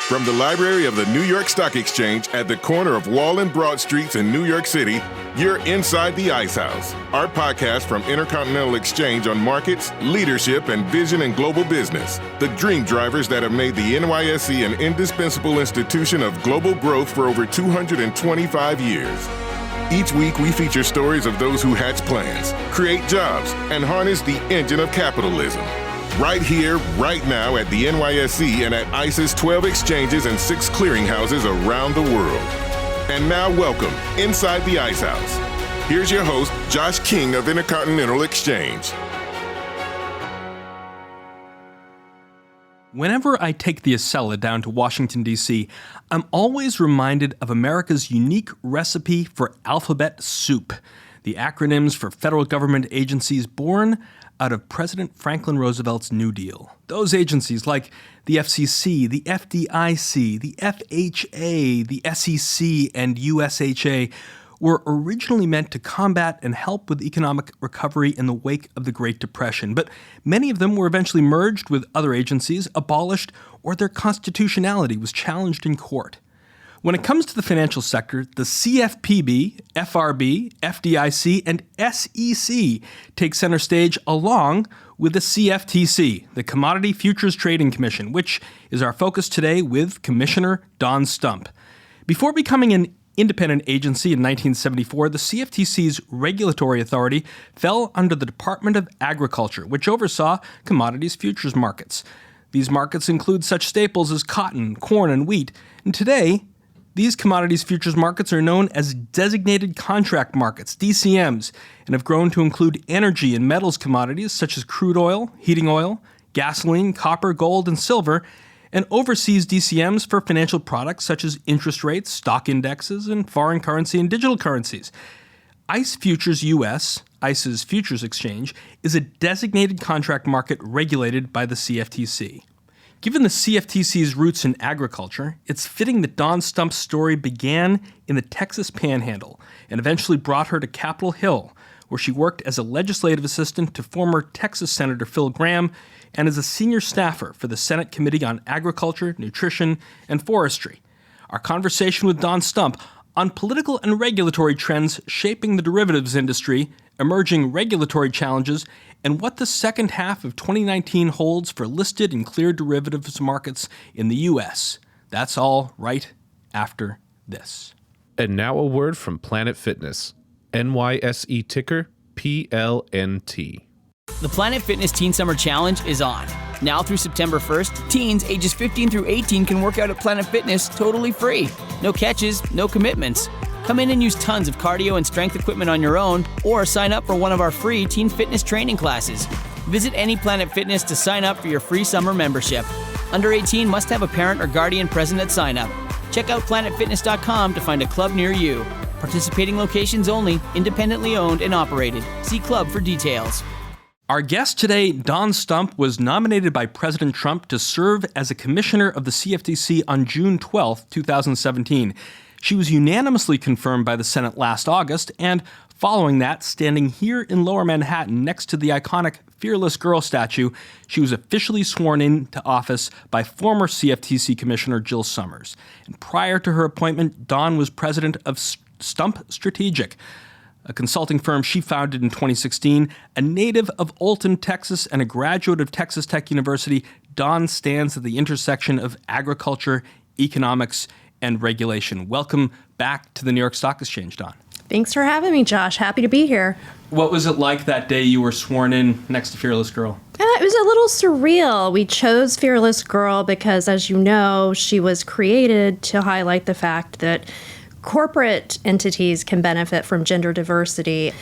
From the library of the New York Stock Exchange at the corner of Wall and Broad Streets in New York City, you're inside the Ice House, our podcast from Intercontinental Exchange on markets, leadership, and vision in global business. The dream drivers that have made the NYSE an indispensable institution of global growth for over 225 years. Each week, we feature stories of those who hatch plans, create jobs, and harness the engine of capitalism. Right here, right now at the NYSE and at ICE's 12 exchanges and 6 clearinghouses around the world. And now welcome inside the Ice House. Here's your host, Josh King of Intercontinental Exchange. Whenever I take the Acela down to Washington, D.C., I'm always reminded of America's unique recipe for alphabet soup, the acronyms for federal government agencies born out of President Franklin Roosevelt's New Deal. Those agencies like the FCC, the FDIC, the FHA, the SEC, and USHA were originally meant to combat and help with economic recovery in the wake of the Great Depression, but many of them were eventually merged with other agencies, abolished, or their constitutionality was challenged in court. When it comes to the financial sector, the CFPB, FRB, FDIC, and SEC take center stage along with the CFTC, the Commodities Futures Trading Commission, which is our focus today with Commissioner Dawn Stump. Before becoming an independent agency in 1974, the CFTC's regulatory authority fell under the Department of Agriculture, which oversaw commodities futures markets. These markets include such staples as cotton, corn, and wheat, and today, these commodities futures markets are known as designated contract markets, DCMs, and have grown to include energy and metals commodities such as crude oil, heating oil, gasoline, copper, gold, and silver, and overseas DCMs for financial products such as interest rates, stock indexes, and foreign currency and digital currencies. ICE Futures US, ICE's futures exchange, is a designated contract market regulated by the CFTC. Given the CFTC's roots in agriculture, it's fitting that Dawn Stump's story began in the Texas Panhandle and eventually brought her to Capitol Hill, where she worked as a legislative assistant to former Texas Senator Phil Gramm and as a senior staffer for the Senate Committee on Agriculture, Nutrition, and Forestry. Our conversation with Dawn Stump on political and regulatory trends shaping the derivatives industry, emerging regulatory challenges, and what the second half of 2019 holds for listed and cleared derivatives markets in the U.S. That's all right after this. And now a word from Planet Fitness. NYSE ticker PLNT. The Planet Fitness Teen Summer Challenge is on. Now through September 1st, teens ages 15 through 18 can work out at Planet Fitness totally free. No catches, no commitments. Come in and use tons of cardio and strength equipment on your own, or sign up for one of our free teen fitness training classes. Visit any Planet Fitness to sign up for your free summer membership. Under 18 must have a parent or guardian present at sign up. Check out planetfitness.com to find a club near you. Participating locations only, independently owned and operated. See club for details. Our guest today, Dawn Stump, was nominated by President Trump to serve as a commissioner of the CFTC on June 12, 2017. She was unanimously confirmed by the Senate last August, and following that, standing here in Lower Manhattan next to the iconic Fearless Girl statue, she was officially sworn into office by former CFTC Commissioner Jill Sommers. And prior to her appointment, Dawn was president of Stump Strategic, a consulting firm she founded in 2016. A native of Olton, Texas, and a graduate of Texas Tech University, Dawn stands at the intersection of agriculture, economics, and regulation. Welcome back to the New York Stock Exchange, Dawn. Thanks for having me, Josh. Happy to be here. What was it like that day you were sworn in next to Fearless Girl? It was a little surreal. We chose Fearless Girl because, as you know, she was created to highlight the fact that corporate entities can benefit from gender diversity.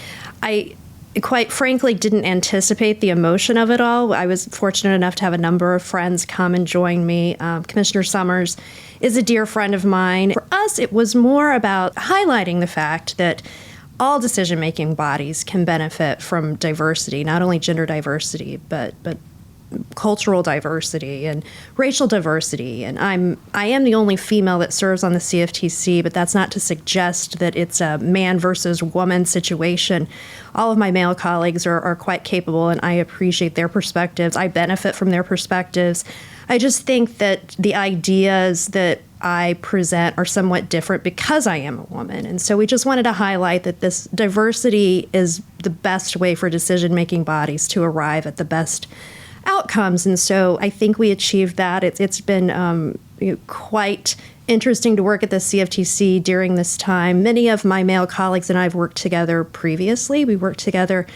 I quite frankly didn't anticipate the emotion of it all. I was fortunate enough to have a number of friends come and join me. Commissioner Sommers is a dear friend of mine. For us, it was more about highlighting the fact that all decision-making bodies can benefit from diversity, not only gender diversity, but cultural diversity and racial diversity. And I am the only female that serves on the CFTC, but that's not to suggest that it's a man versus woman situation. All of my male colleagues are quite capable, and I appreciate their perspectives. I benefit from their perspectives. I just think that the ideas that I present are somewhat different because I am a woman. And so we just wanted to highlight that this diversity is the best way for decision-making bodies to arrive at the best outcomes. And so I think we achieved that. It's been quite interesting to work at the CFTC during this time. Many of my male colleagues and I have worked together previously. We worked together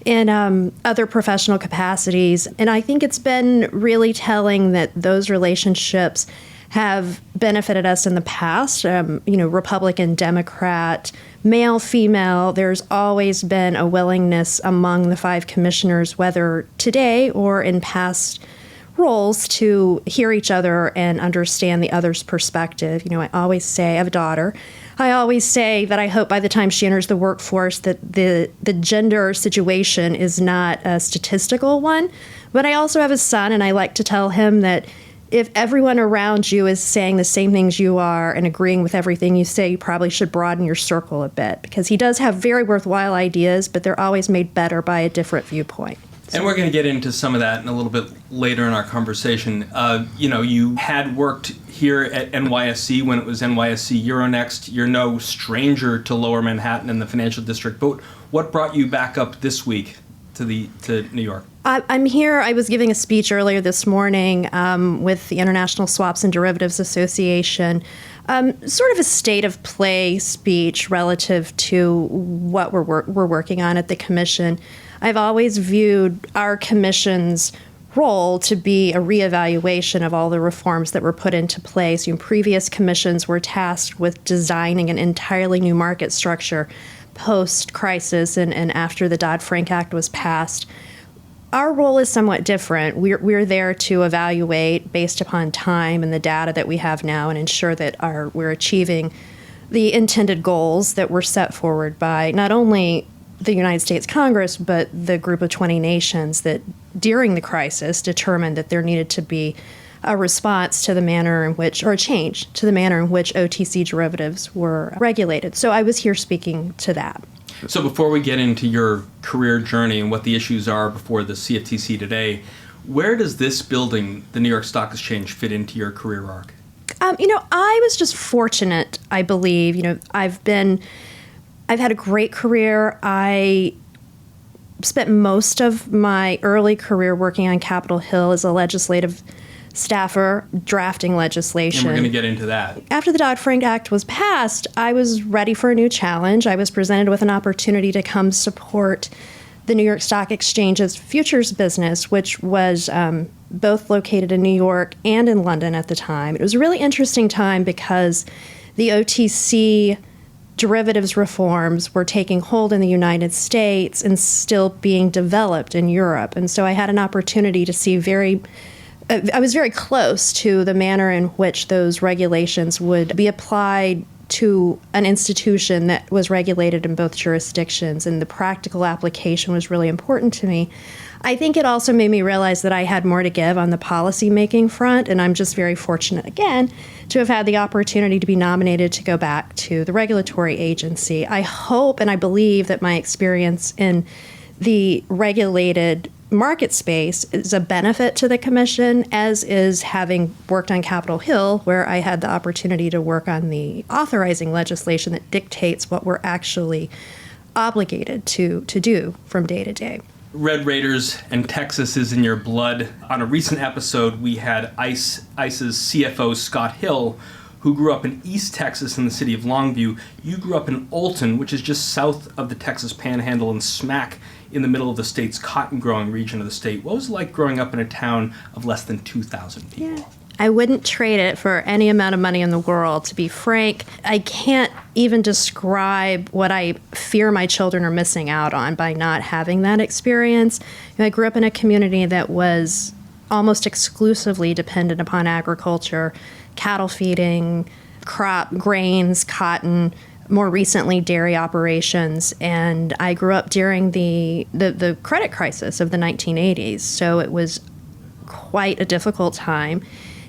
in other professional capacities. And I think it's been really telling that those relationships have benefited us in the past. Republican, Democrat, male, female, there's always been a willingness among the 5 commissioners, whether today or in past roles, to hear each other and understand the other's perspective. I always say, I have a daughter, I always say that I hope by the time she enters the workforce that the gender situation is not a statistical one. But I also have a son, and I like to tell him that if everyone around you is saying the same things you are and agreeing with everything you say, you probably should broaden your circle a bit, because he does have very worthwhile ideas, but they're always made better by a different viewpoint. And we're going to get into some of that in a little bit later in our conversation. You had worked here at NYSE when it was NYSE Euronext. You're no stranger to Lower Manhattan and the financial district. But what brought you back up this week to New York? I'm here. I was giving a speech earlier this morning with the International Swaps and Derivatives Association, sort of a state of play speech relative to what we're working on at the Commission. I've always viewed our Commission's role to be a reevaluation of all the reforms that were put into place. Previous commissions were tasked with designing an entirely new market structure post-crisis and after the DoddFrank Act was passed. Our role is somewhat different. We're there to evaluate based upon time and the data that we have now and ensure that we're achieving the intended goals that were set forward by not only the United States Congress, but the group of 20 nations that during the crisis determined that there needed to be a response to the manner in which, or a change to the manner in which OTC derivatives were regulated. So I was here speaking to that. So before we get into your career journey and what the issues are before the CFTC today, where does this building, the New York Stock Exchange, fit into your career arc? I was just fortunate, I believe. I've had a great career. I spent most of my early career working on Capitol Hill as a legislative staffer, drafting legislation. And we're going to get into that. After the Dodd-Frank Act was passed, I was ready for a new challenge. I was presented with an opportunity to come support the New York Stock Exchange's futures business, which was both located in New York and in London at the time. It was a really interesting time because the OTC derivatives reforms were taking hold in the United States and still being developed in Europe. And so I had an opportunity to see I was very close to the manner in which those regulations would be applied to an institution that was regulated in both jurisdictions, and the practical application was really important to me. I think it also made me realize that I had more to give on the policy-making front, and I'm just very fortunate, again, to have had the opportunity to be nominated to go back to the regulatory agency. I hope and I believe that my experience in the regulated market space is a benefit to the Commission, as is having worked on Capitol Hill, where I had the opportunity to work on the authorizing legislation that dictates what we're actually obligated to do from day to day. Red Raiders and Texas is in your blood. On a recent episode, we had ICE's CFO, Scott Hill, who grew up in East Texas in the city of Longview. You grew up in Olton, which is just south of the Texas Panhandle and smack in the middle of the state's cotton-growing region of the state. What was it like growing up in a town of less than 2,000 people? Yeah. I wouldn't trade it for any amount of money in the world. To be frank, I can't even describe what I fear my children are missing out on by not having that experience. I grew up in a community that was almost exclusively dependent upon agriculture, cattle feeding, grains, cotton, more recently dairy operations, and I grew up during the credit crisis of the 1980s. So it was quite a difficult time.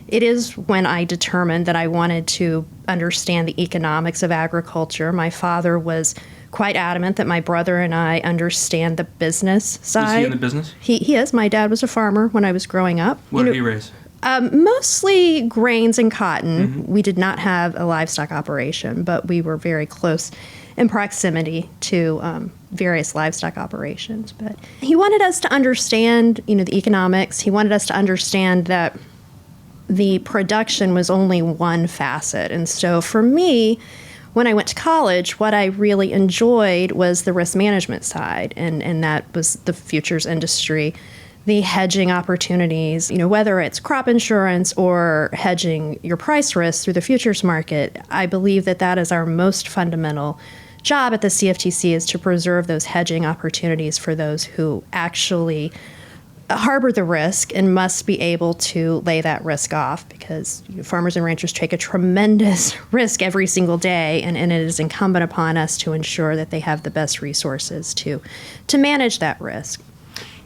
It is when I determined that I wanted to understand the economics of agriculture. My father was quite adamant that my brother and I understand the business side. Is he in the business? He is. My dad was a farmer when I was growing up. What did he raise? Mostly grains and cotton. We did not have a livestock operation, but we were very close in proximity to various livestock operations. But he wanted us to understand, the economics. He wanted us to understand that the production was only one facet. And so for me, when I went to college, what I really enjoyed was the risk management side, and that was the futures industry, the hedging opportunities, whether it's crop insurance or hedging your price risk through the futures market. I believe that that is our most fundamental job at the CFTC, is to preserve those hedging opportunities for those who actually harbor the risk and must be able to lay that risk off, because farmers and ranchers take a tremendous risk every single day, and it is incumbent upon us to ensure that they have the best resources to manage that risk.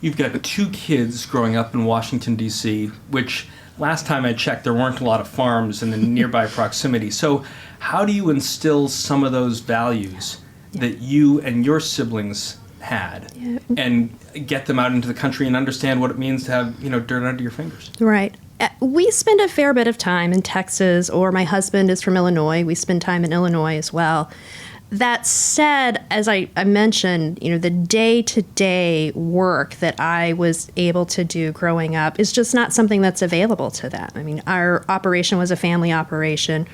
You've got 2 kids growing up in Washington, D.C., which last time I checked, there weren't a lot of farms in the nearby proximity. So how do you instill some of those values that you and your siblings had and get them out into the country and understand what it means to have, dirt under your fingers? Right. We spend a fair bit of time in Texas, or my husband is from Illinois. We spend time in Illinois as well. That said, as I mentioned, the day-to-day work that I was able to do growing up is just not something that's available to them. I mean, our operation was a family operation.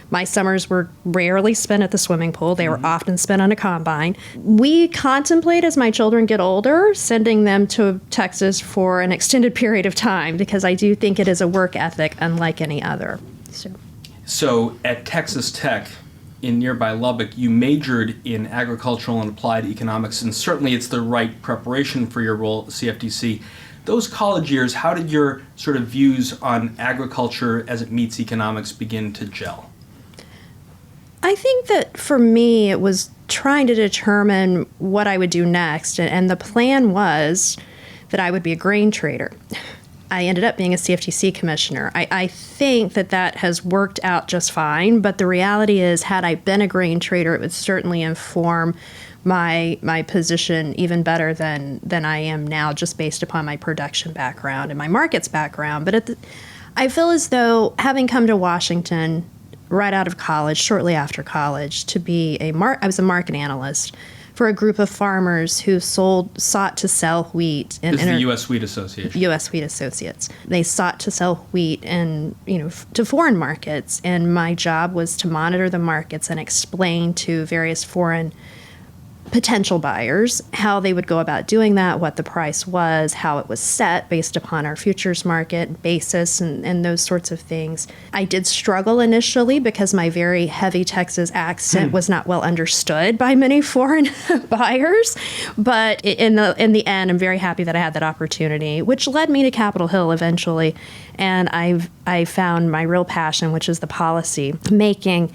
My summers were rarely spent at the swimming pool. They were often spent on a combine. We contemplate, as my children get older, sending them to Texas for an extended period of time, because I do think it is a work ethic unlike any other. So at Texas Tech in nearby Lubbock, you majored in agricultural and applied economics, and certainly it's the right preparation for your role at the CFTC. Those college years, how did your sort of views on agriculture as it meets economics begin to gel? I think that for me, it was trying to determine what I would do next. And the plan was that I would be a grain trader. I ended up being a CFTC commissioner. I think that has worked out just fine. But the reality is, had I been a grain trader, it would certainly inform my position even better than I am now, just based upon my production background and my markets background. But I feel as though, having come to Washington right out of college, shortly after college, I was a market analyst for a group of farmers who sought to sell wheat. This is the U.S. Wheat Association. U.S. Wheat Associates. They sought to sell wheat to foreign markets, and my job was to monitor the markets and explain to various foreign potential buyers how they would go about doing that, what the price was, how it was set based upon our futures market basis, and those sorts of things. I did struggle initially because my very heavy Texas accent was not well understood by many foreign buyers, but in the end, I'm very happy that I had that opportunity, which led me to Capitol Hill eventually, and I found my real passion, which is the policy making,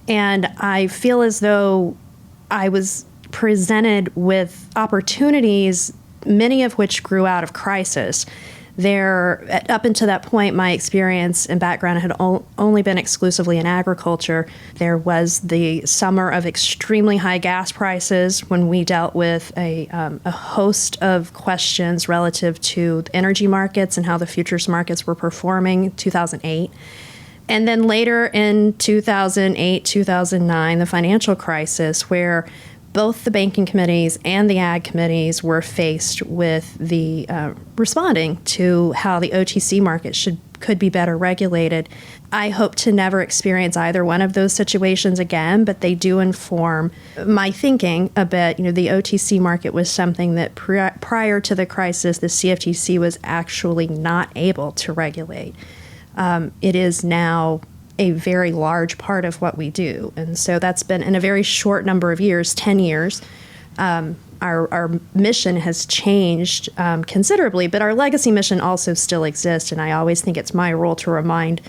and I feel as though I was presented with opportunities, many of which grew out of crisis. Up until that point, my experience and background had only been exclusively in agriculture. There was the summer of extremely high gas prices when we dealt with a host of questions relative to the energy markets and how the futures markets were performing, 2008. And then later in 2008, 2009, the financial crisis, where both the banking committees and the ag committees were faced with the responding to how the OTC market could be better regulated. I hope to never experience either one of those situations again, but they do inform my thinking a bit. The OTC market was something that prior to the crisis, the CFTC was actually not able to regulate. It is now a very large part of what we do. And so that's been, in a very short number of years, 10 years, our mission has changed considerably, but our legacy mission also still exists. And I always think it's my role to remind,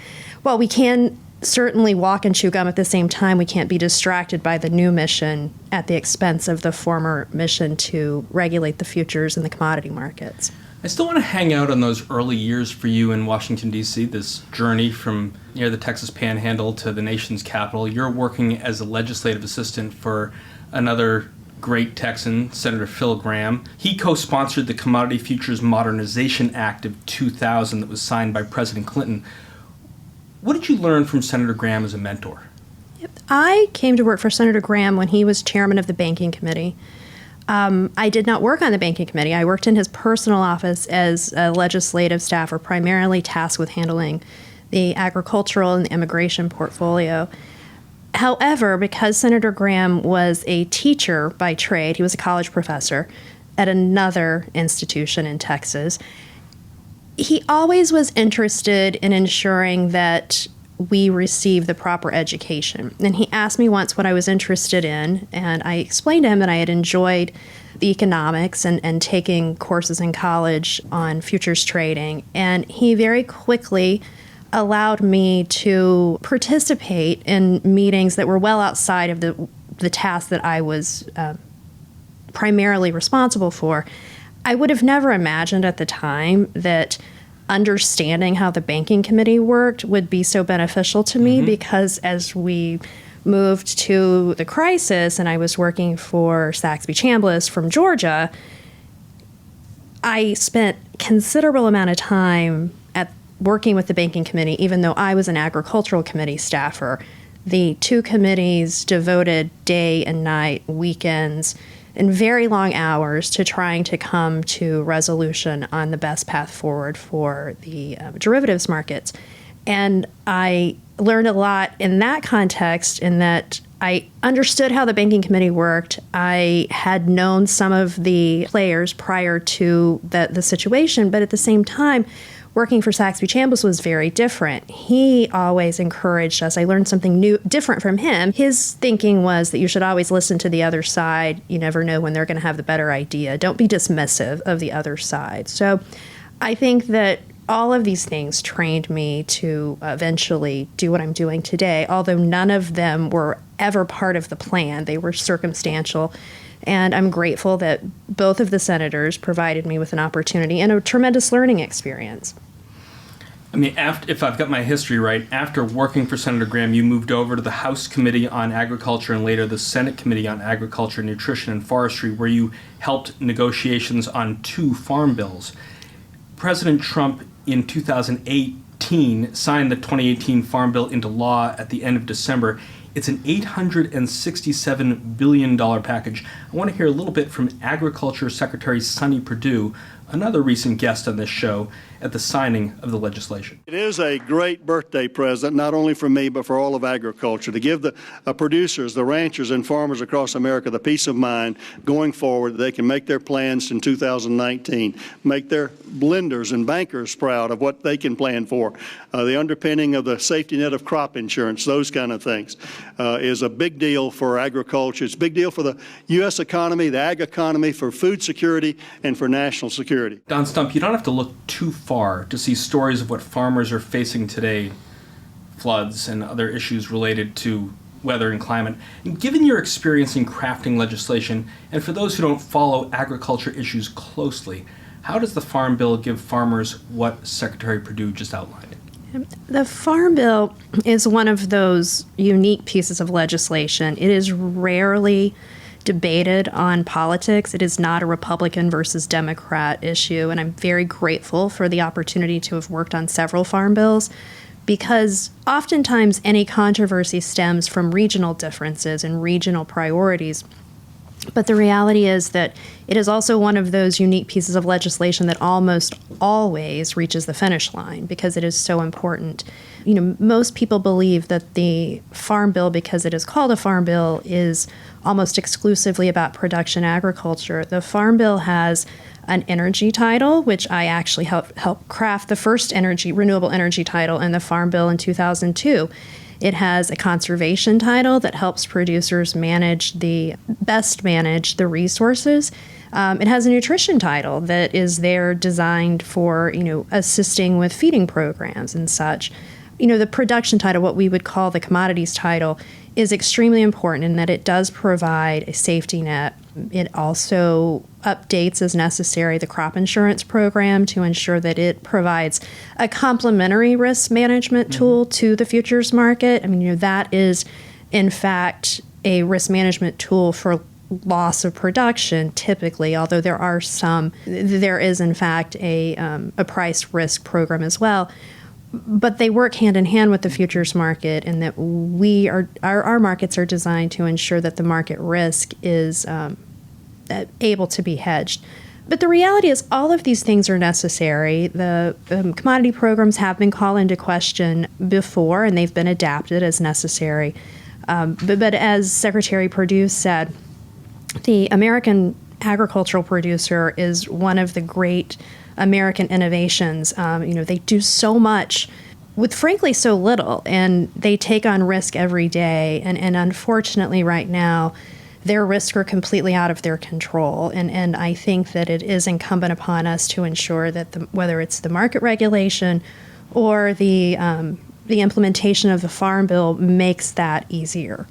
while we can certainly walk and chew gum at the same time, we can't be distracted by the new mission at the expense of the former mission to regulate the futures and the commodity markets. I still want to hang out on those early years for you in Washington, D.C., this journey from near the Texas Panhandle to the nation's capital. You're working as a legislative assistant for another great Texan, Senator Phil Gramm. He co-sponsored the Commodities Futures Modernization Act of 2000 that was signed by President Clinton. What did you learn from Senator Gramm as a mentor? I came to work for Senator Gramm when he was chairman of the Banking Committee. I did not work on the Banking Committee. I worked in his personal office as a legislative staffer, primarily tasked with handling the agricultural and immigration portfolio. However, because Senator Gramm was a teacher by trade, he was a college professor at another institution in Texas, he always was interested in ensuring that we receive the proper education. And he asked me once what I was interested in, and I explained to him that I had enjoyed the economics and taking courses in college on futures trading. And he very quickly allowed me to participate in meetings that were well outside of the task that I was primarily responsible for. I would have never imagined at the time that understanding how the Banking Committee worked would be so beneficial to me, because as we moved to the crisis and I was working for Saxby Chambliss from Georgia, I spent considerable amount of time at working with the Banking Committee, even though I was an Agricultural Committee staffer. The two committees devoted day and night, weekends, and very long hours to trying to come to resolution on the best path forward for the derivatives markets. And I learned a lot in that context, in that I understood how the Banking Committee worked. I had known some of the players prior to the situation, but at the same time, working for Saxby Chambliss was very different. He always encouraged us. I learned something new, different from him. His thinking was that you should always listen to the other side. You never know when they're going to have the better idea. Don't be dismissive of the other side. So I think that all of these things trained me to eventually do what I'm doing today, although none of them were ever part of the plan. They were circumstantial. And I'm grateful that both of the senators provided me with an opportunity and a tremendous learning experience. I mean, if I've got my history right, after working for Senator Gramm, you moved over to the House Committee on Agriculture and later the Senate Committee on Agriculture, Nutrition, and Forestry, where you helped negotiations on 2 farm bills. President Trump in 2018 signed the 2018 Farm Bill into law at the end of December. It's an $867 billion package. I want to hear a little bit from Agriculture Secretary Sonny Perdue, another recent guest on this show, at the signing of the legislation. It is a great birthday present, not only for me, but for all of agriculture, to give the producers, the ranchers, and farmers across America the peace of mind going forward that they can make their plans in 2019, make their blenders and bankers proud of what they can plan for. The underpinning of the safety net of crop insurance, those kind of things, is a big deal for agriculture. It's a big deal for the U.S. economy, the ag economy, for food security, and for national security. Dawn Stump, you don't have to look too far to see stories of what farmers are facing today, floods and other issues related to weather and climate. And given your experience in crafting legislation, and for those who don't follow agriculture issues closely, how does the Farm Bill give farmers what Secretary Perdue just outlined? The Farm Bill is one of those unique pieces of legislation. It is rarely debated on politics. It is not a Republican versus Democrat issue, and I'm very grateful for the opportunity to have worked on several farm bills, because oftentimes any controversy stems from regional differences and regional priorities. But the reality is that it is also one of those unique pieces of legislation that almost always reaches the finish line because it is so important. You know, most people believe that the Farm Bill, because it is called a Farm Bill, is almost exclusively about production agriculture. The Farm Bill has an energy title, which I actually helped craft the first renewable energy title in the Farm Bill in 2002. It has a conservation title that helps producers best manage the resources. It has a nutrition title that is there designed for, assisting with feeding programs and such. the production title, what we would call the commodities title, is extremely important in that it does provide a safety net. It also updates as necessary the crop insurance program to ensure that it provides a complementary risk management tool to the futures market. That is, in fact, a risk management tool for loss of production typically, although there is in fact a price risk program as well. But they work hand in hand with the futures market, and that our markets are designed to ensure that the market risk is able to be hedged. But the reality is all of these things are necessary. The commodity programs have been called into question before, and they've been adapted as necessary. But as Secretary Perdue said, the American agricultural producer is one of the great American innovations. They do so much with frankly so little, and they take on risk every day. And unfortunately right now, their risks are completely out of their control. And I think that it is incumbent upon us to ensure that whether it's the market regulation or the implementation of the Farm Bill makes that easier.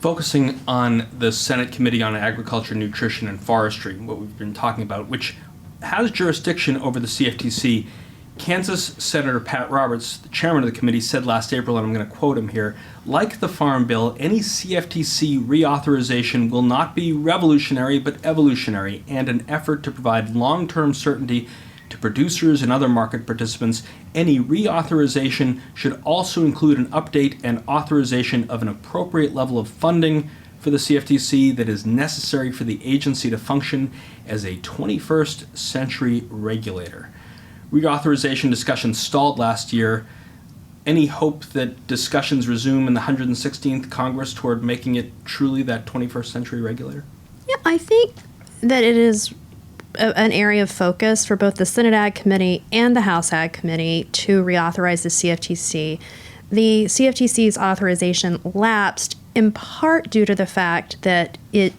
Focusing on the Senate Committee on Agriculture, Nutrition, and Forestry, what we've been talking about, which has jurisdiction over the CFTC, Kansas Senator Pat Roberts, the chairman of the committee, said last April, and I'm going to quote him here, "Like the Farm Bill, any CFTC reauthorization will not be revolutionary but evolutionary, and an effort to provide long-term certainty to producers and other market participants. Any reauthorization should also include an update and authorization of an appropriate level of funding for the CFTC that is necessary for the agency to function as a 21st century regulator." Reauthorization discussions stalled last year. Any hope that discussions resume in the 116th Congress toward making it truly that 21st century regulator? Yeah, I think that it is an area of focus for both the Senate Ag Committee and the House Ag Committee to reauthorize the CFTC. The CFTC's authorization lapsed in part due to the fact that it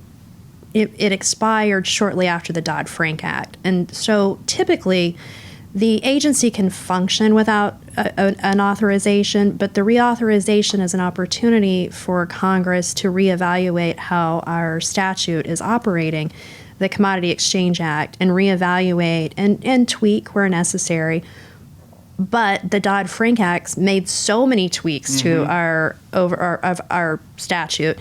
expired shortly after the DoddFrank Act. And so typically the agency can function without an authorization, but the reauthorization is an opportunity for Congress to reevaluate how our statute is operating, the Commodity Exchange Act, and reevaluate and tweak where necessary. But the Dodd-Frank Act made so many tweaks to our statute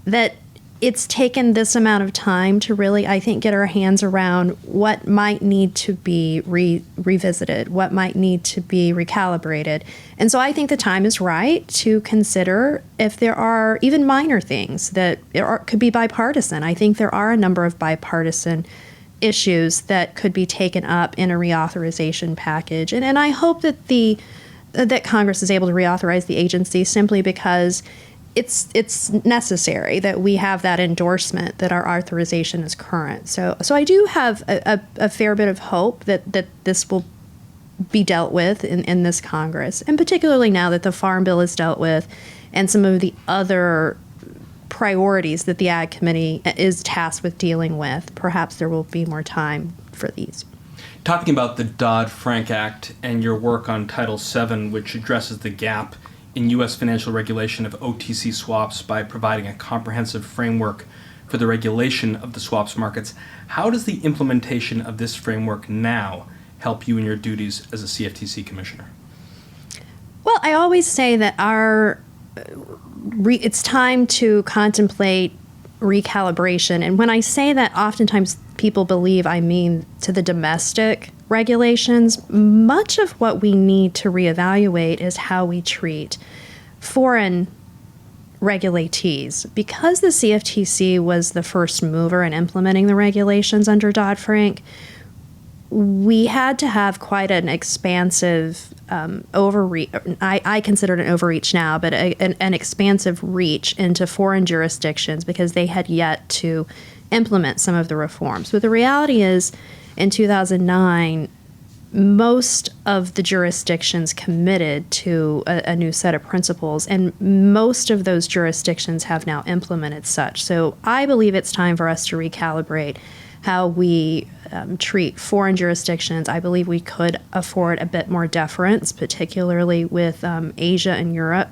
that it's taken this amount of time to really, I think, get our hands around what might need to be revisited, what might need to be recalibrated. And so I think the time is right to consider if there are even minor things that could be bipartisan. I think there are a number of bipartisan issues that could be taken up in a reauthorization package. And I hope that that Congress is able to reauthorize the agency simply because it's necessary that we have that endorsement that our authorization is current. So I do have a fair bit of hope that this will be dealt with in this Congress, and particularly now that the Farm Bill is dealt with and some of the other priorities that the Ag Committee is tasked with dealing with. Perhaps there will be more time for these. Talking about the Dodd-Frank Act and your work on Title VII, which addresses the gap in U.S. financial regulation of OTC swaps by providing a comprehensive framework for the regulation of the swaps markets, how does the implementation of this framework now help you in your duties as a CFTC commissioner? Well, I always say that it's time to contemplate recalibration. And when I say that, oftentimes people believe I mean to the domestic regulations. Much of what we need to reevaluate is how we treat foreign regulatees. Because the CFTC was the first mover in implementing the regulations under Dodd-Frank, we had to have quite an expansive overreach. I consider it an overreach now, but an expansive reach into foreign jurisdictions because they had yet to implement some of the reforms. But the reality is, in 2009, most of the jurisdictions committed to a new set of principles, and most of those jurisdictions have now implemented such. So I believe it's time for us to recalibrate how we treat foreign jurisdictions, I believe we could afford a bit more deference, particularly with Asia and Europe,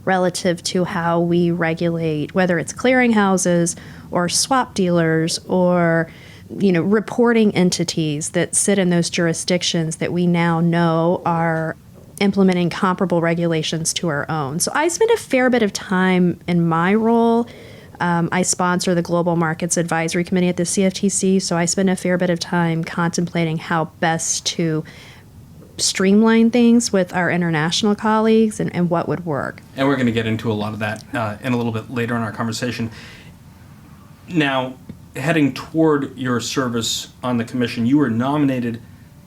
relative to how we regulate, whether it's clearinghouses or swap dealers or reporting entities that sit in those jurisdictions that we now know are implementing comparable regulations to our own. So I spend a fair bit of time in my role. I sponsor the Global Markets Advisory Committee at the CFTC, so I spend a fair bit of time contemplating how best to streamline things with our international colleagues and what would work. And we're going to get into a lot of that in a little bit later in our conversation. Now, heading toward your service on the commission, you were nominated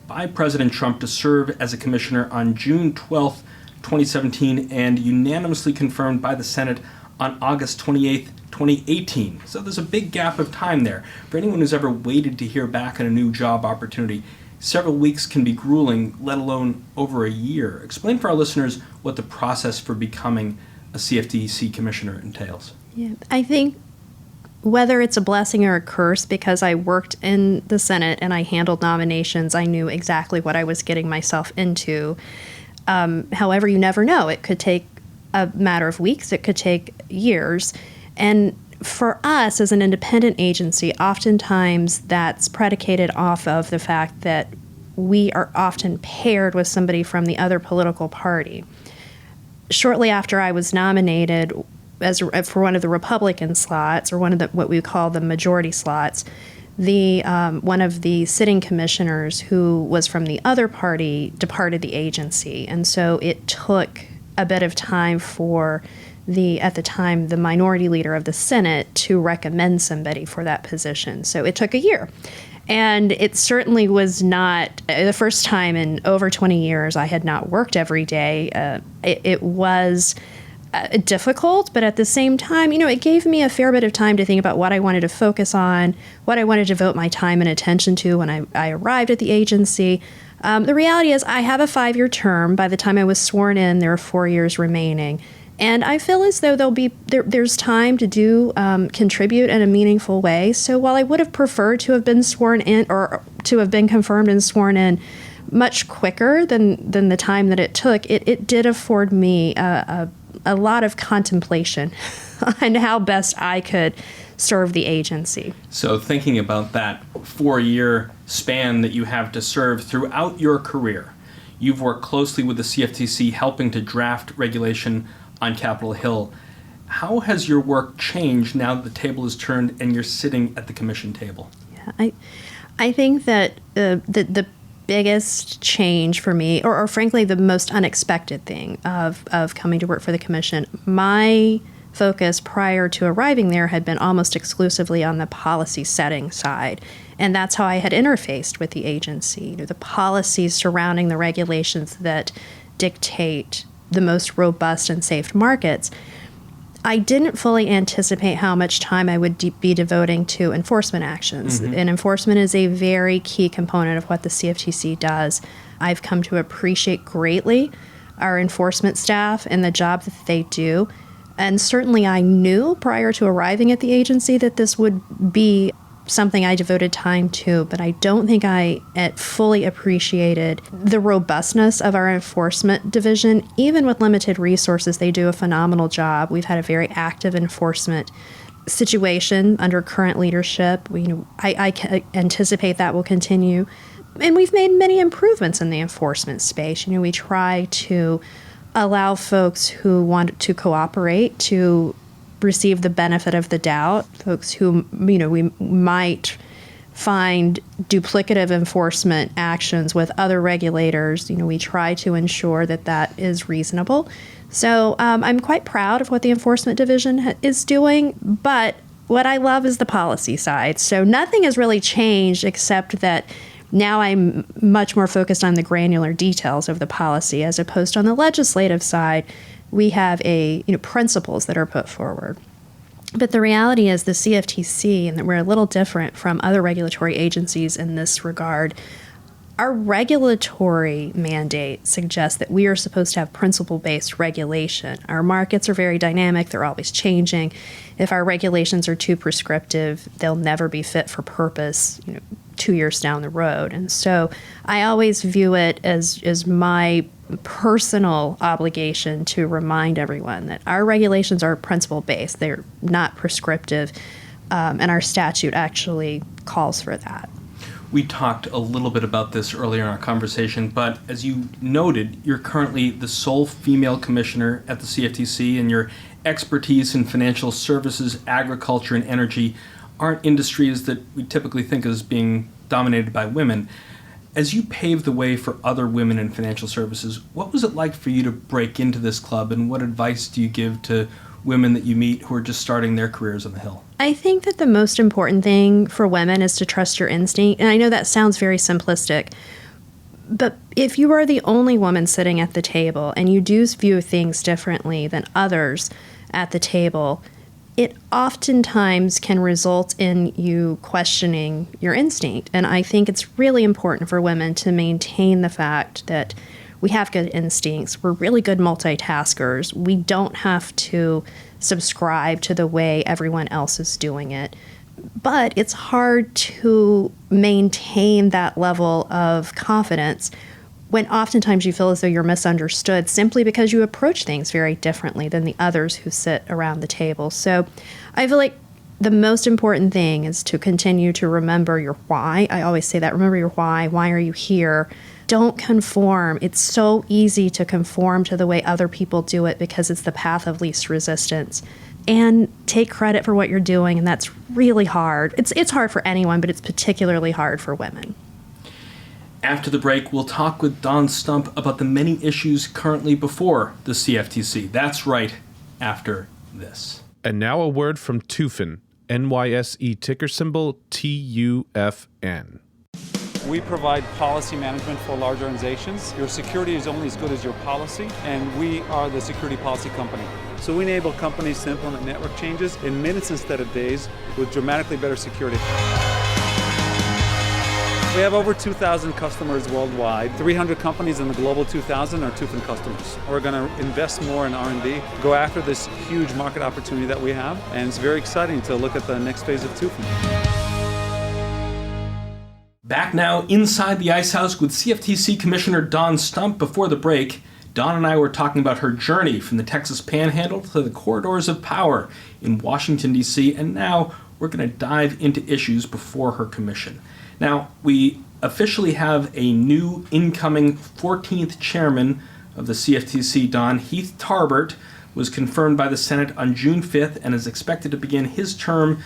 by President Trump to serve as a commissioner on June 12th, 2017, and unanimously confirmed by the Senate on August 28th, 2018. So there's a big gap of time there. For anyone who's ever waited to hear back on a new job opportunity, several weeks can be grueling, let alone over a year. Explain for our listeners what the process for becoming a CFTC commissioner entails. Yeah, I think whether it's a blessing or a curse, because I worked in the Senate and I handled nominations, I knew exactly what I was getting myself into. However, you never know. It could take a matter of weeks. It could take years. And for us as an independent agency, oftentimes that's predicated off of the fact that we are often paired with somebody from the other political party. Shortly after I was nominated for one of the Republican slots, or one of what we call the majority slots, one of the sitting commissioners who was from the other party departed the agency. And so it took a bit of time for at the time, the minority leader of the Senate to recommend somebody for that position. So it took a year. And it certainly was not the first time in over 20 years I had not worked every day. It was difficult, but at the same time, it gave me a fair bit of time to think about what I wanted to focus on, what I wanted to devote my time and attention to when I arrived at the agency. The reality is I have a 5-year term. By the time I was sworn in, there are 4 years remaining. And I feel as though there's time to contribute in a meaningful way. So while I would have preferred to have been sworn in or to have been confirmed and sworn in much quicker than the time that it took, it did afford me a lot of contemplation on how best I could serve the agency. So thinking about that 4-year span that you have to serve throughout your career, you've worked closely with the CFTC helping to draft regulation on Capitol Hill. How has your work changed now that the table is turned and you're sitting at the commission table? Yeah, I think that the biggest change for me, or frankly the most unexpected thing of coming to work for the commission, my focus prior to arriving there had been almost exclusively on the policy setting side. And that's how I had interfaced with the agency, the policies surrounding the regulations that dictate the most robust and safe markets. I didn't fully anticipate how much time I would be devoting to enforcement actions. Mm-hmm. And enforcement is a very key component of what the CFTC does. I've come to appreciate greatly our enforcement staff and the job that they do. And certainly I knew prior to arriving at the agency that this would be something I devoted time to, but I don't think I fully appreciated the robustness of our enforcement division. Even with limited resources, they do a phenomenal job. We've had a very active enforcement situation under current leadership. I can anticipate that will continue. And we've made many improvements in the enforcement space. We try to allow folks who want to cooperate to receive the benefit of the doubt, folks who, we might find duplicative enforcement actions with other regulators. We try to ensure that is reasonable. So I'm quite proud of what the enforcement division is doing, but what I love is the policy side. So nothing has really changed except that now I'm much more focused on the granular details of the policy as opposed to on the legislative side. We have principles that are put forward. But the reality is the CFTC, and that we're a little different from other regulatory agencies in this regard, Our regulatory mandate suggests that we are supposed to have principle-based regulation. Our markets are very dynamic. They're always changing. If our regulations are too prescriptive, they'll never be fit for purpose, 2 years down the road. And so I always view it as my personal obligation to remind everyone that our regulations are principle-based. They're not prescriptive, and our statute actually calls for that. We talked a little bit about this earlier in our conversation, but as you noted, you're currently the sole female commissioner at the CFTC, and your expertise in financial services, agriculture, and energy aren't industries that we typically think as being dominated by women. As you paved the way for other women in financial services, what was it like for you to break into this club, and what advice do you give to women that you meet who are just starting their careers on the Hill? I think that the most important thing for women is to trust your instinct. And I know that sounds very simplistic, but if you are the only woman sitting at the table and you do view things differently than others at the table, it oftentimes can result in you questioning your instinct. And I think it's really important for women to maintain the fact that we have good instincts. We're really good multitaskers. We don't have to subscribe to the way everyone else is doing it. But it's hard to maintain that level of confidence when oftentimes you feel as though you're misunderstood simply because you approach things very differently than the others who sit around the table. So I feel like the most important thing is to continue to remember your why. I always say that. Remember your why. Why are you here? Don't conform. It's so easy to conform to the way other people do it because it's the path of least resistance. And take credit for what you're doing, and that's really hard. It's hard for anyone, but it's particularly hard for women. After the break, we'll talk with Dawn Stump about the many issues currently before the CFTC. That's right, after this. And now a word from TUFN, NYSE ticker symbol TUFN. We provide policy management for large organizations. Your security is only as good as your policy, and we are the security policy company. So we enable companies to implement network changes in minutes instead of days with dramatically better security. We have over 2,000 customers worldwide. 300 companies in the Global 2000 are TUFN customers. We're going to invest more in R&D, go after this huge market opportunity that we have, and it's very exciting to look at the next phase of TUFN. Back now inside the Ice House with CFTC Commissioner Dawn Stump. Before the break, Dawn and I were talking about her journey from the Texas Panhandle to the corridors of power in Washington, D.C., and now we're going to dive into issues before her commission. Now, we officially have a new incoming 14th chairman of the CFTC, Dawn. Heath Tarbert was confirmed by the Senate on June 5th and is expected to begin his term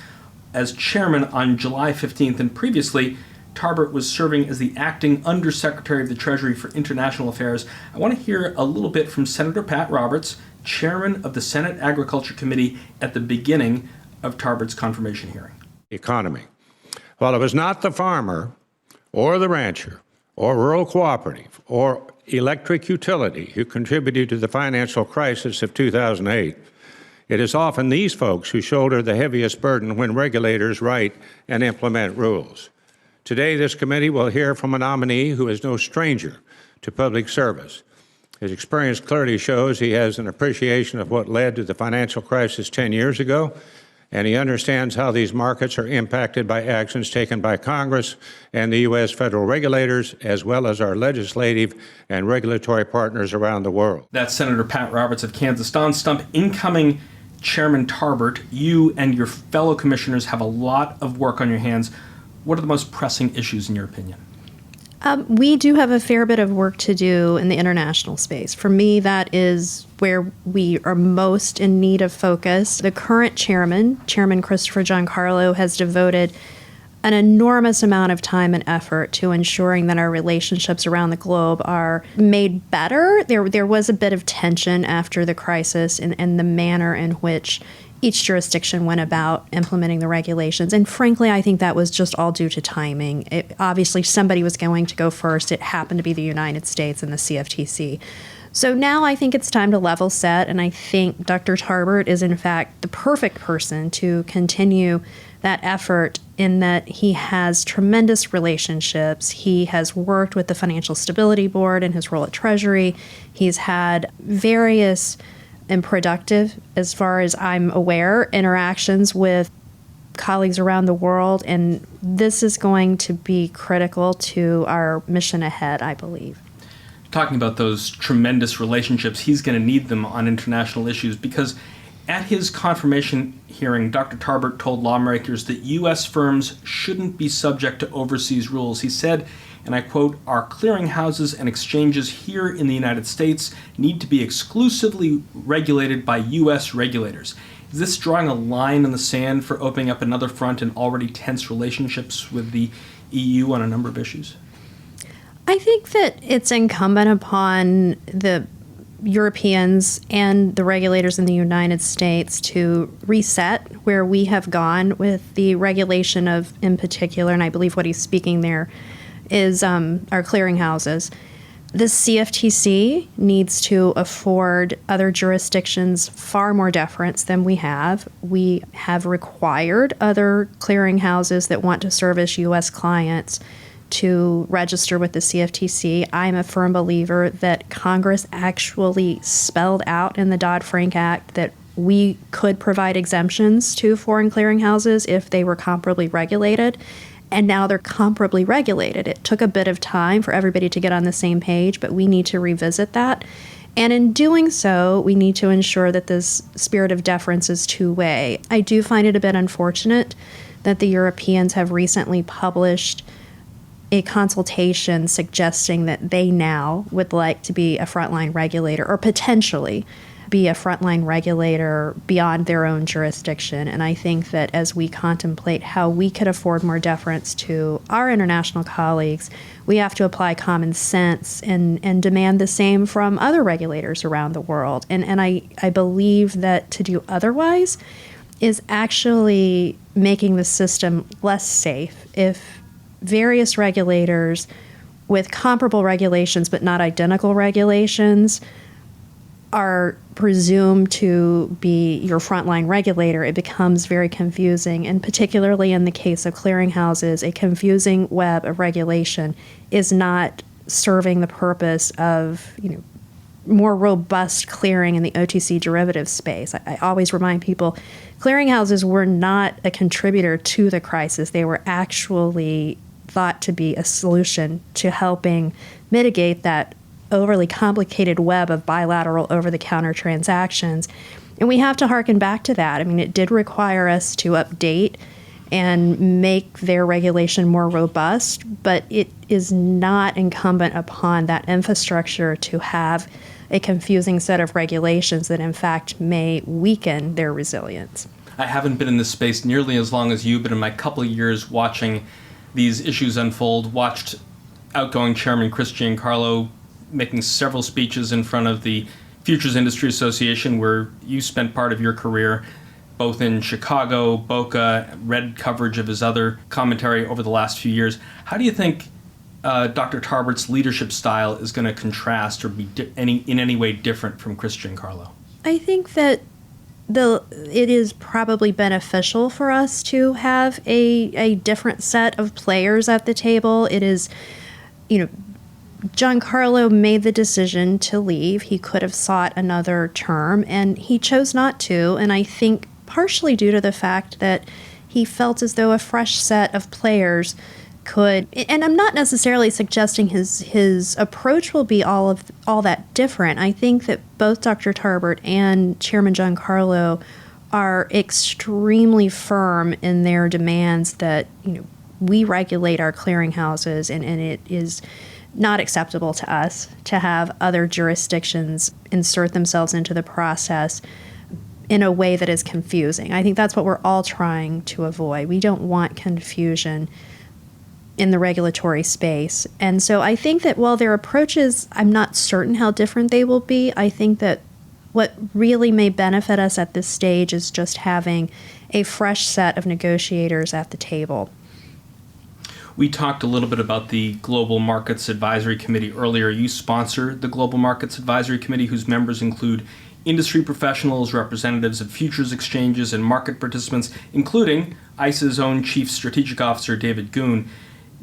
as chairman on July 15th, and previously Tarbert was serving as the acting Undersecretary of the Treasury for International Affairs. I want to hear a little bit from Senator Pat Roberts, chairman of the Senate Agriculture Committee, at the beginning of Tarbert's confirmation hearing. Economy. While it was not the farmer or the rancher or rural cooperative or electric utility who contributed to the financial crisis of 2008, it is often these folks who shoulder the heaviest burden when regulators write and implement rules. Today, this committee will hear from a nominee who is no stranger to public service. His experience clearly shows he has an appreciation of what led to the financial crisis 10 years ago, and he understands how these markets are impacted by actions taken by Congress and the U.S. federal regulators, as well as our legislative and regulatory partners around the world. That's Senator Pat Roberts of Kansas. Dawn Stump, incoming Chairman Tarbert, you and your fellow commissioners have a lot of work on your hands. What are the most pressing issues in your opinion? We do have a fair bit of work to do in the international space. For me, that is where we are most in need of focus. The current Chairman Christopher Giancarlo, has devoted an enormous amount of time and effort to ensuring that our relationships around the globe are made better. There was a bit of tension after the crisis in the manner in which each jurisdiction went about implementing the regulations. And frankly, I think that was just all due to timing. Obviously, somebody was going to go first. It happened to be the United States and the CFTC. So now I think it's time to level set, and I think Dr. Tarbert is, in fact, the perfect person to continue that effort in that he has tremendous relationships. He has worked with the Financial Stability Board in his role at Treasury. He's had various and productive, as far as I'm aware, interactions with colleagues around the world, and this is going to be critical to our mission ahead, I believe. Talking about those tremendous relationships, he's going to need them on international issues because at his confirmation hearing, Dr. Tarbert told lawmakers that U.S. firms shouldn't be subject to overseas rules. He said, and I quote, "Our clearinghouses and exchanges here in the United States need to be exclusively regulated by U.S. regulators." Is this drawing a line in the sand for opening up another front in already tense relationships with the EU on a number of issues? I think that it's incumbent upon the Europeans and the regulators in the United States to reset where we have gone with the regulation of, in particular, and I believe what he's speaking there is our clearinghouses. The CFTC needs to afford other jurisdictions far more deference than we have. We have required other clearinghouses that want to service U.S. clients to register with the CFTC. I'm a firm believer that Congress actually spelled out in the DoddFrank Act that we could provide exemptions to foreign clearinghouses if they were comparably regulated. And now they're comparably regulated. It took a bit of time for everybody to get on the same page, but we need to revisit that. And in doing so, we need to ensure that this spirit of deference is two-way. I do find it a bit unfortunate that the Europeans have recently published a consultation suggesting that they now would like to be a frontline regulator or potentially be a frontline regulator beyond their own jurisdiction. And I think that as we contemplate how we could afford more deference to our international colleagues, we have to apply common sense and demand the same from other regulators around the world. And I believe that to do otherwise is actually making the system less safe. If various regulators with comparable regulations but not identical regulations are presumed to be your frontline regulator, it becomes very confusing. And particularly in the case of clearinghouses, a confusing web of regulation is not serving the purpose of, more robust clearing in the OTC derivative space. I always remind people, clearinghouses were not a contributor to the crisis. They were actually thought to be a solution to helping mitigate that overly complicated web of bilateral over-the-counter transactions. And we have to hearken back to that. I mean, it did require us to update and make their regulation more robust, but it is not incumbent upon that infrastructure to have a confusing set of regulations that, in fact, may weaken their resilience. I haven't been in this space nearly as long as you, but in my couple of years watching these issues unfold, watched outgoing Chairman Chris Giancarlo making several speeches in front of the Futures Industry Association, where you spent part of your career, both in Chicago, Boca, read coverage of his other commentary over the last few years. How do you think Dr. Tarbert's leadership style is going to contrast or be in any way different from Chris Giancarlo? I think that it is probably beneficial for us to have a different set of players at the table. It is, Giancarlo made the decision to leave. He could have sought another term, and he chose not to. And I think partially due to the fact that he felt as though a fresh set of players could, and I'm not necessarily suggesting his approach will be all that different. I think that both Dr. Tarbert and Chairman Giancarlo are extremely firm in their demands that we regulate our clearinghouses, and it is not acceptable to us to have other jurisdictions insert themselves into the process in a way that is confusing. I think that's what we're all trying to avoid. We don't want confusion in the regulatory space. And so I think that while their approaches, I'm not certain how different they will be, I think that what really may benefit us at this stage is just having a fresh set of negotiators at the table. We talked a little bit about the Global Markets Advisory Committee earlier. You sponsor the Global Markets Advisory Committee, whose members include industry professionals, representatives of futures exchanges, and market participants, including ICE's own Chief Strategic Officer, David Goon.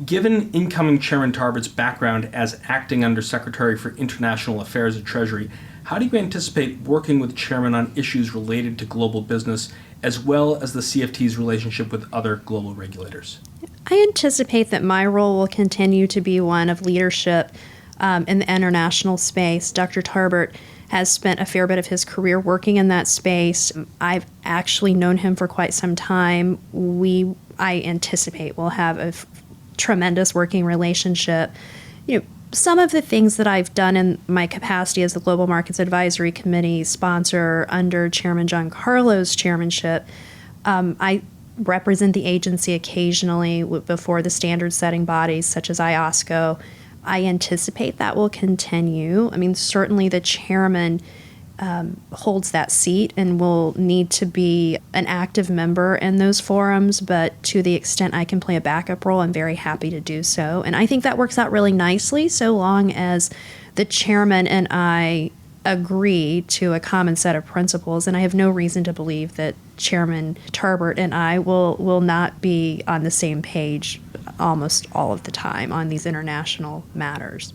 Given incoming Chairman Tarbert's background as acting Under Secretary for International Affairs at Treasury, how do you anticipate working with Chairman on issues related to global business, as well as the CFTC's relationship with other global regulators? I anticipate that my role will continue to be one of leadership in the international space. Dr. Tarbert has spent a fair bit of his career working in that space. I've actually known him for quite some time. I anticipate we'll have a tremendous working relationship. Some of the things that I've done in my capacity as the Global Markets Advisory Committee sponsor under Chairman Giancarlo's chairmanship, I represent the agency occasionally before the standard-setting bodies such as IOSCO. I anticipate that will continue. I mean, certainly the chairman holds that seat and will need to be an active member in those forums, but to the extent I can play a backup role, I'm very happy to do so. And I think that works out really nicely so long as the chairman and I agree to a common set of principles, and I have no reason to believe that Chairman Tarbert and I will not be on the same page almost all of the time on these international matters.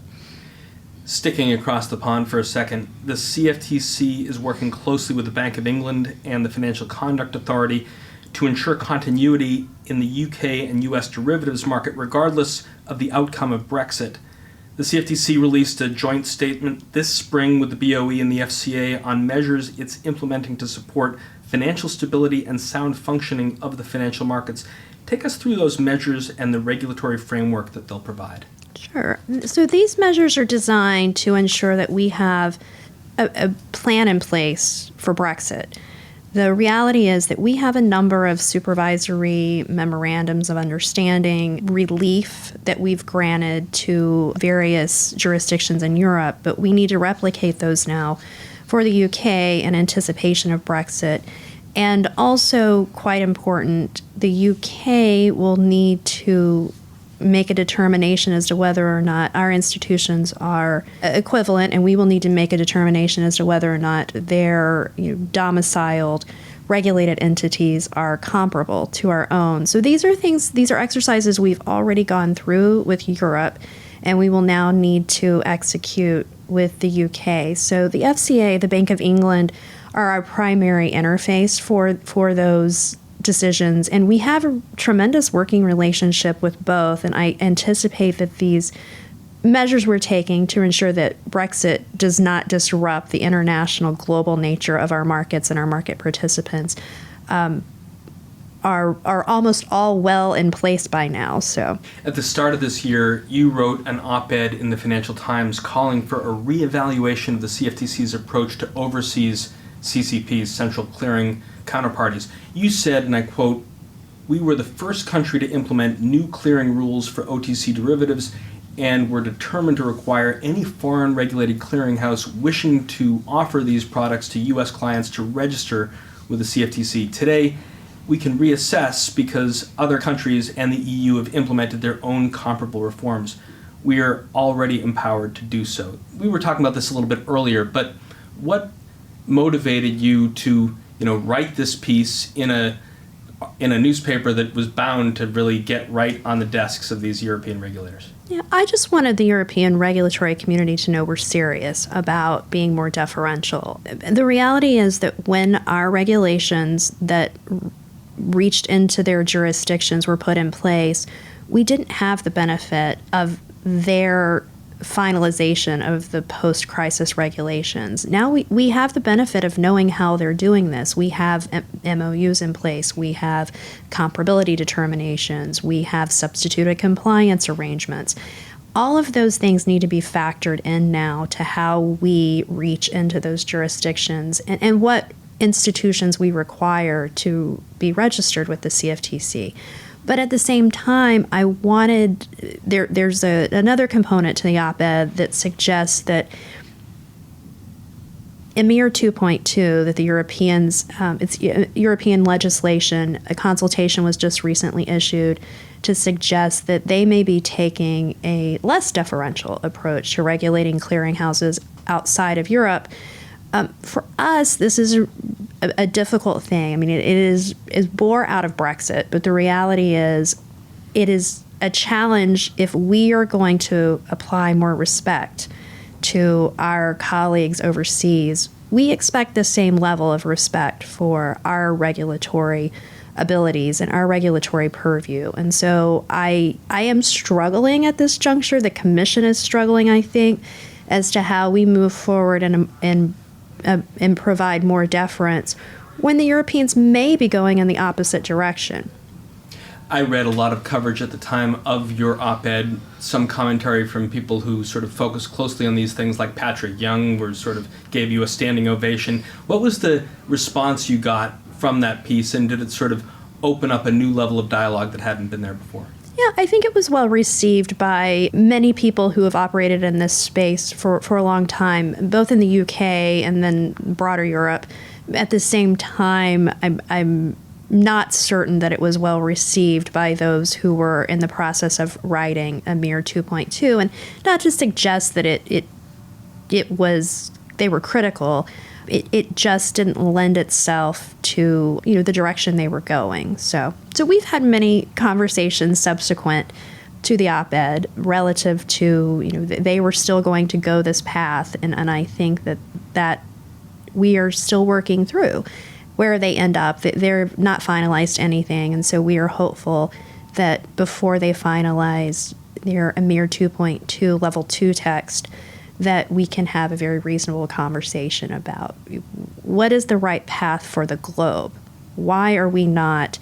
Sticking across the pond for a second, the CFTC is working closely with the Bank of England and the Financial Conduct Authority to ensure continuity in the UK and US derivatives market regardless of the outcome of Brexit. The CFTC released a joint statement this spring with the BOE and the FCA on measures it's implementing to support financial stability and sound functioning of the financial markets. Take us through those measures and the regulatory framework that they'll provide. Sure. So these measures are designed to ensure that we have a plan in place for Brexit. The reality is that we have a number of supervisory memorandums of understanding, relief that we've granted to various jurisdictions in Europe, but we need to replicate those now for the UK in anticipation of Brexit. And also, quite important, the UK will need to make a determination as to whether or not our institutions are equivalent, and we will need to make a determination as to whether or not their domiciled regulated entities are comparable to our own. So these are exercises we've already gone through with Europe, and we will now need to execute with the UK. So the FCA, the Bank of England, are our primary interface for those decisions, and we have a tremendous working relationship with both, and I anticipate that these measures we're taking to ensure that Brexit does not disrupt the international global nature of our markets and our market participants are almost all well in place by now. So at the start of this year, you wrote an op-ed in the Financial Times calling for a reevaluation of the CFTC's approach to overseas CCPs, central clearing counterparties. You said, and I quote, "We were the first country to implement new clearing rules for OTC derivatives, and we're determined to require any foreign regulated clearinghouse wishing to offer these products to U.S. clients to register with the CFTC. Today, we can reassess because other countries and the EU have implemented their own comparable reforms. We are already empowered to do so." We were talking about this a little bit earlier, but what motivated you to write this piece in a newspaper that was bound to really get right on the desks of these European regulators? Yeah, I just wanted the European regulatory community to know we're serious about being more deferential. The reality is that when our regulations that reached into their jurisdictions were put in place, we didn't have the benefit of their finalization of the post-crisis regulations. Now we have the benefit of knowing how they're doing this. We have MOUs in place. We have comparability determinations. We have substituted compliance arrangements. All of those things need to be factored in now to how we reach into those jurisdictions and what institutions we require to be registered with the CFTC. But at the same time, I wanted, there's another component to the op-ed that suggests that EMIR 2.2 that the Europeans, it's European legislation, a consultation was just recently issued to suggest that they may be taking a less deferential approach to regulating clearinghouses outside of Europe. For us, this is a difficult thing. I mean, it is bore out of Brexit, but the reality is it is a challenge if we are going to apply more respect to our colleagues overseas. We expect the same level of respect for our regulatory abilities and our regulatory purview. And so I am struggling at this juncture. The Commission is struggling, I think, as to how we move forward and provide more deference when the Europeans may be going in the opposite direction. I read a lot of coverage at the time of your op-ed, some commentary from people who sort of focus closely on these things, like Patrick Young, who sort of gave you a standing ovation. What was the response you got from that piece, and did it sort of open up a new level of dialogue that hadn't been there before? Yeah, I think it was well received by many people who have operated in this space for a long time, both in the UK and then broader Europe. At the same time, I'm not certain that it was well received by those who were in the process of writing EMIR 2.2, and not to suggest that they were critical. It just didn't lend itself to the direction they were going. So we've had many conversations subsequent to the op-ed relative to they were still going to go this path, and I think that we are still working through where they end up. They're not finalized anything, and so we are hopeful that before they finalize their EMIR 2.2 level 2 text, that we can have a very reasonable conversation about what is the right path for the globe. Why are we not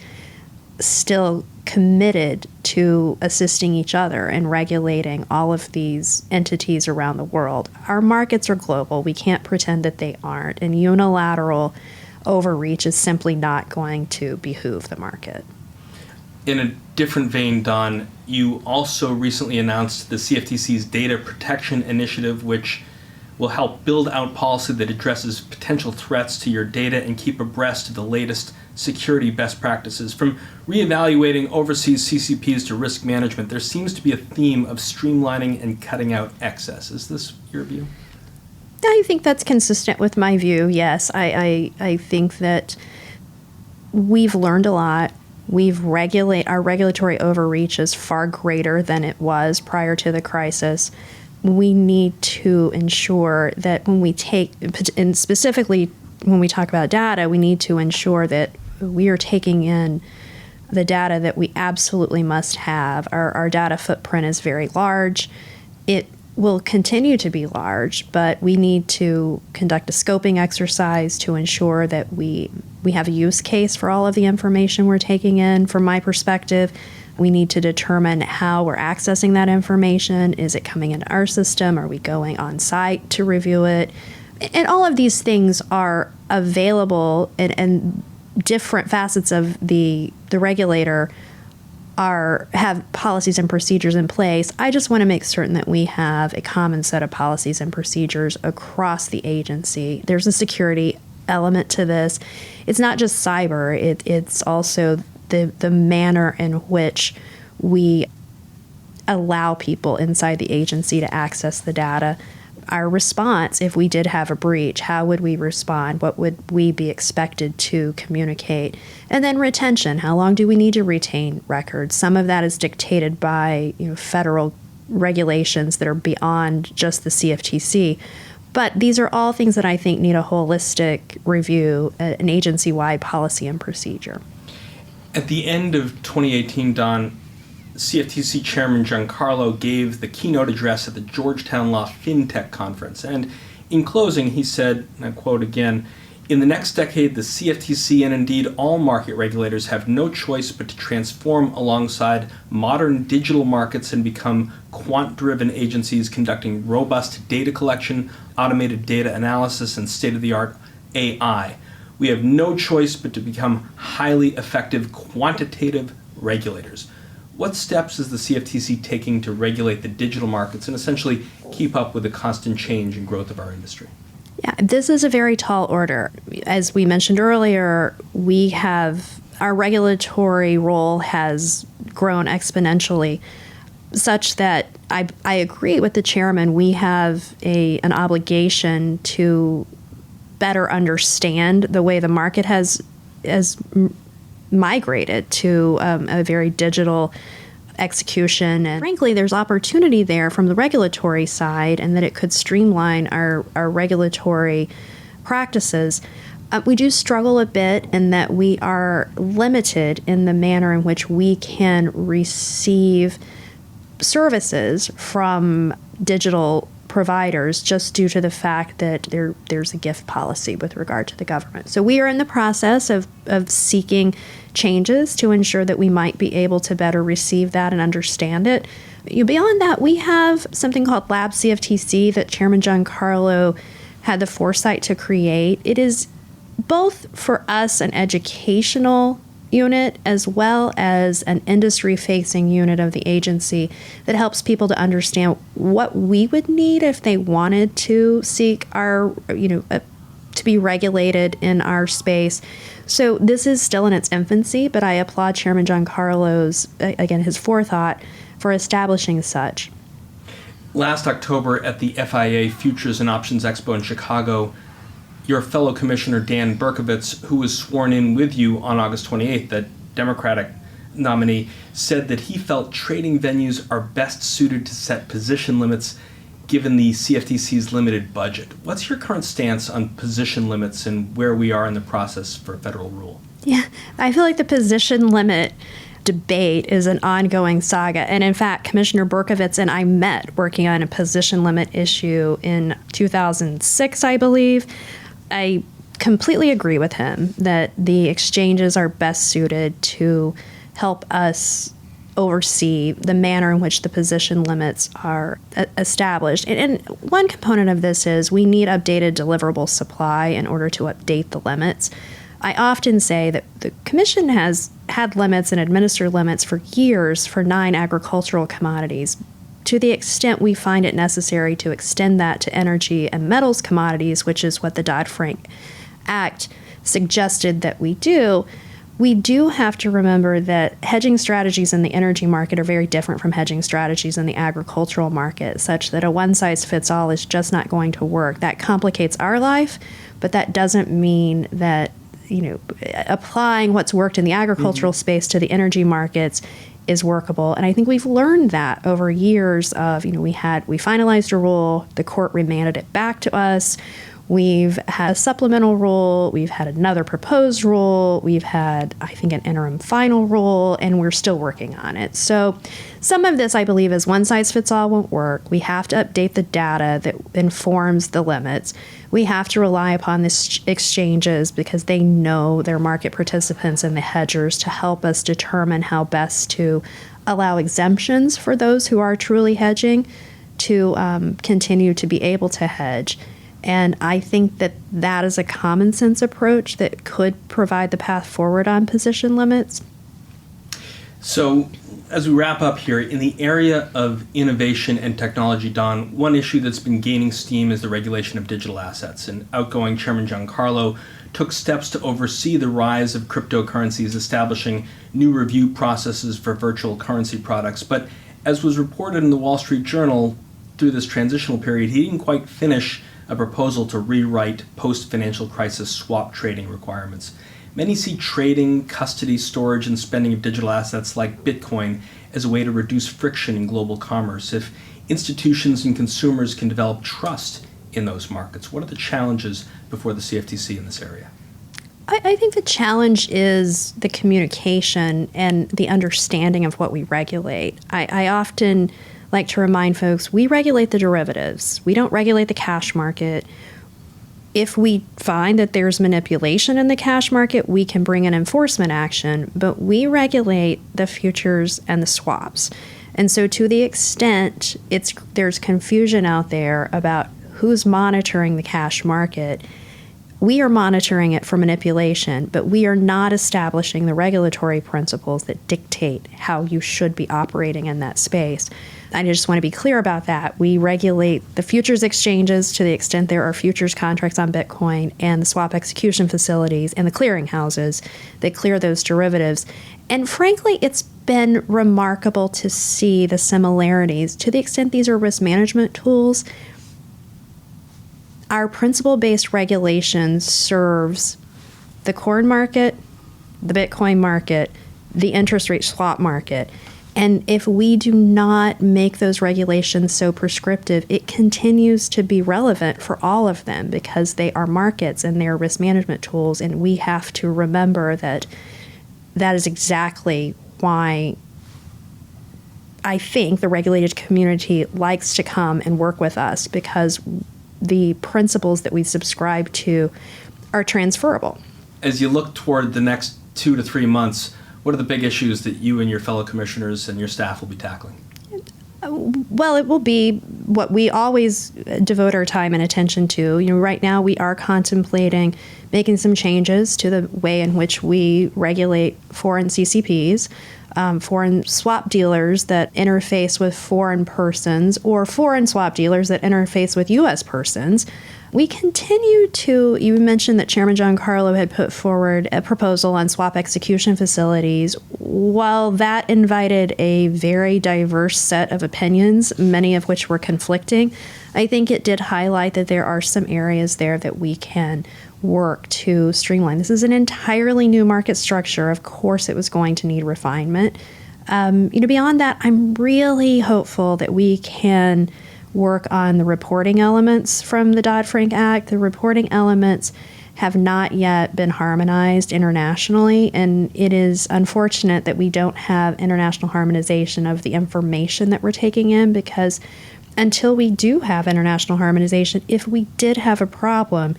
still committed to assisting each other and regulating all of these entities around the world? Our markets are global. We can't pretend that they aren't, and unilateral overreach is simply not going to behoove the market. In a different vein, Dawn, you also recently announced the CFTC's Data Protection Initiative, which will help build out policy that addresses potential threats to your data and keep abreast of the latest security best practices. From reevaluating overseas CCPs to risk management, there seems to be a theme of streamlining and cutting out excess. Is this your view? I think that's consistent with my view, yes. I think that we've learned a lot. Our regulatory overreach is far greater than it was prior to the crisis. We need to ensure that when we take, and specifically when we talk about data, we need to ensure that we are taking in the data that we absolutely must have. Our data footprint is very large. It will continue to be large, but we need to conduct a scoping exercise to ensure that we have a use case for all of the information we're taking in. From my perspective, we need to determine how we're accessing that information. Is it coming into our system? Are we going on site to review it? And all of these things are available, and different facets of the regulator have policies and procedures in place. I just want to make certain that we have a common set of policies and procedures across the agency. There's a security element to this. It's not just cyber, it's also the manner in which we allow people inside the agency to access the data. Our response, if we did have a breach, how would we respond? What would we be expected to communicate? And then retention, how long do we need to retain records? Some of that is dictated by federal regulations that are beyond just the CFTC. But these are all things that I think need a holistic review, an agency-wide policy and procedure. At the end of 2018, Dawn, CFTC Chairman Giancarlo gave the keynote address at the Georgetown Law FinTech Conference. And in closing, he said, and I quote again, "In the next decade, the CFTC and indeed all market regulators have no choice but to transform alongside modern digital markets and become quant-driven agencies conducting robust data collection, automated data analysis, and state-of-the-art AI. We have no choice but to become highly effective quantitative regulators." What steps is the CFTC taking to regulate the digital markets and essentially keep up with the constant change and growth of our industry? Yeah, this is a very tall order. As we mentioned earlier, our regulatory role has grown exponentially, such that I agree with the chairman. We have an obligation to better understand the way the market has migrated to a very digital execution. And frankly, there's opportunity there from the regulatory side, and that it could streamline our regulatory practices. We do struggle a bit in that we are limited in the manner in which we can receive services from digital providers, just due to the fact that there's a gift policy with regard to the government. So we are in the process of seeking changes to ensure that we might be able to better receive that and understand it. Beyond that, we have something called Lab CFTC that Chairman Giancarlo had the foresight to create. It is both for us an educational unit as well as an industry-facing unit of the agency that helps people to understand what we would need if they wanted to seek to be regulated in our space. So this is still in its infancy, but I applaud Chairman Giancarlo's, again, his forethought for establishing such. Last October at the FIA Futures and Options Expo in Chicago, your fellow Commissioner Dan Berkovitz, who was sworn in with you on August 28th, the Democratic nominee, said that he felt trading venues are best suited to set position limits given the CFTC's limited budget. What's your current stance on position limits and where we are in the process for federal rule? Yeah, I feel like the position limit debate is an ongoing saga. And in fact, Commissioner Berkovitz and I met working on a position limit issue in 2006, I believe. I completely agree with him that the exchanges are best suited to help us oversee the manner in which the position limits are established. And one component of this is we need updated deliverable supply in order to update the limits. I often say that the Commission has had limits and administered limits for years for 9 agricultural commodities. To the extent we find it necessary to extend that to energy and metals commodities, which is what the DoddFrank Act suggested that we do have to remember that hedging strategies in the energy market are very different from hedging strategies in the agricultural market, such that a one-size-fits-all is just not going to work. That complicates our life, but that doesn't mean that applying what's worked in the agricultural space to the energy markets is workable. And I think we've learned that over years of, we finalized a rule, the court remanded it back to us. We've had a supplemental rule, we've had another proposed rule, we've had, I think, an interim final rule, and we're still working on it. So some of this, I believe, is one size fits all won't work. We have to update the data that informs the limits. We have to rely upon the exchanges because they know their market participants and the hedgers to help us determine how best to allow exemptions for those who are truly hedging to continue to be able to hedge. And I think that is a common sense approach that could provide the path forward on position limits. So as we wrap up here, in the area of innovation and technology, Dawn, one issue that's been gaining steam is the regulation of digital assets. And outgoing Chairman Giancarlo took steps to oversee the rise of cryptocurrencies, establishing new review processes for virtual currency products. But as was reported in the Wall Street Journal, through this transitional period, he didn't quite finish a proposal to rewrite post-financial crisis swap trading requirements. Many see trading, custody, storage, and spending of digital assets like Bitcoin as a way to reduce friction in global commerce. If institutions and consumers can develop trust in those markets, what are the challenges before the CFTC in this area? I think the challenge is the communication and the understanding of what we regulate. I often like to remind folks, we regulate the derivatives. We don't regulate the cash market. If we find that there's manipulation in the cash market, we can bring an enforcement action, but we regulate the futures and the swaps. And so to the extent there's confusion out there about who's monitoring the cash market, We are monitoring it for manipulation, but we are not establishing the regulatory principles that dictate how you should be operating in that space. I just want to be clear about that. We regulate the futures exchanges to the extent there are futures contracts on Bitcoin, and the swap execution facilities and the clearing houses that clear those derivatives. And frankly, it's been remarkable to see the similarities. To the extent these are risk management tools, our principle-based regulation serves the corn market, the Bitcoin market, the interest rate swap market. And if we do not make those regulations so prescriptive, it continues to be relevant for all of them because they are markets and they're risk management tools. And we have to remember that that is exactly why I think the regulated community likes to come and work with us, because the principles that we subscribe to are transferable. As you look toward the next 2 to 3 months, what are the big issues that you and your fellow commissioners and your staff will be tackling? Well, it will be what we always devote our time and attention to. Right now we are contemplating making some changes to the way in which we regulate foreign CCPs, foreign swap dealers that interface with foreign persons, or foreign swap dealers that interface with U.S. persons. We continue to, you mentioned that Chairman Giancarlo had put forward a proposal on swap execution facilities. While that invited a very diverse set of opinions, many of which were conflicting, I think it did highlight that there are some areas there that we can work to streamline. This is an entirely new market structure. Of course, it was going to need refinement. Beyond that, I'm really hopeful that we can work on the reporting elements from the DoddFrank Act. The reporting elements have not yet been harmonized internationally, and it is unfortunate that we don't have international harmonization of the information that we're taking in, because until we do have international harmonization, if we did have a problem,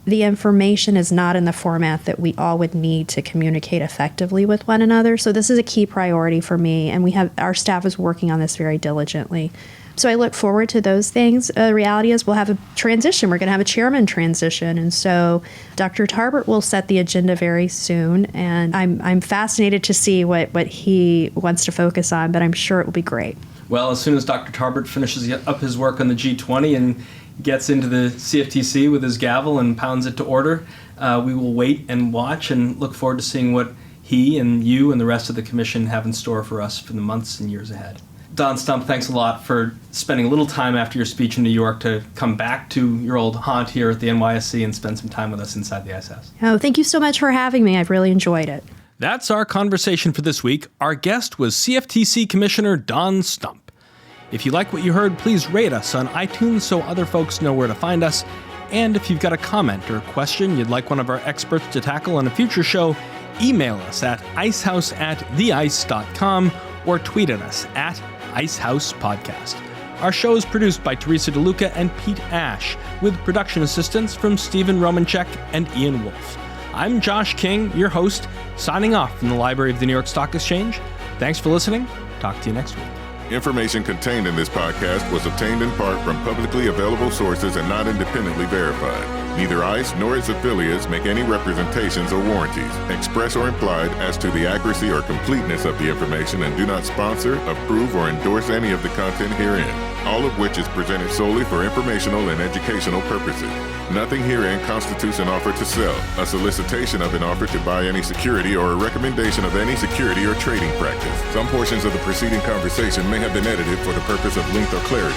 the information is not in the format that we all would need to communicate effectively with one another. So this is a key priority for me, and our staff is working on this very diligently. So I look forward to those things. The reality is we'll have a transition. We're going to have a chairman transition. And so Dr. Tarbert will set the agenda very soon. And I'm fascinated to see what he wants to focus on, but I'm sure it will be great. Well, as soon as Dr. Tarbert finishes up his work on the G20 and gets into the CFTC with his gavel and pounds it to order, we will wait and watch and look forward to seeing what he and you and the rest of the commission have in store for us for the months and years ahead. Dawn Stump, thanks a lot for spending a little time after your speech in New York to come back to your old haunt here at the NYSE and spend some time with us inside the Ice House. Oh, thank you so much for having me. I've really enjoyed it. That's our conversation for this week. Our guest was CFTC Commissioner Dawn Stump. If you like what you heard, please rate us on iTunes so other folks know where to find us. And if you've got a comment or question you'd like one of our experts to tackle on a future show, email us at icehouse@theice.com or tweet at us at Icehouse Podcast. Our show is produced by Teresa DeLuca and Pete Ash, with production assistance from Stephen Romanchek and Ian Wolfe. I'm Josh King, your host, signing off from the Library of the New York Stock Exchange. Thanks for listening. Talk to you next week. Information contained in this podcast was obtained in part from publicly available sources and not independently verified. Neither ICE nor its affiliates make any representations or warranties, express or implied, as to the accuracy or completeness of the information, and do not sponsor, approve, or endorse any of the content herein, all of which is presented solely for informational and educational purposes. Nothing herein constitutes an offer to sell, a solicitation of an offer to buy any security, or a recommendation of any security or trading practice. Some portions of the preceding conversation may have been edited for the purpose of length or clarity.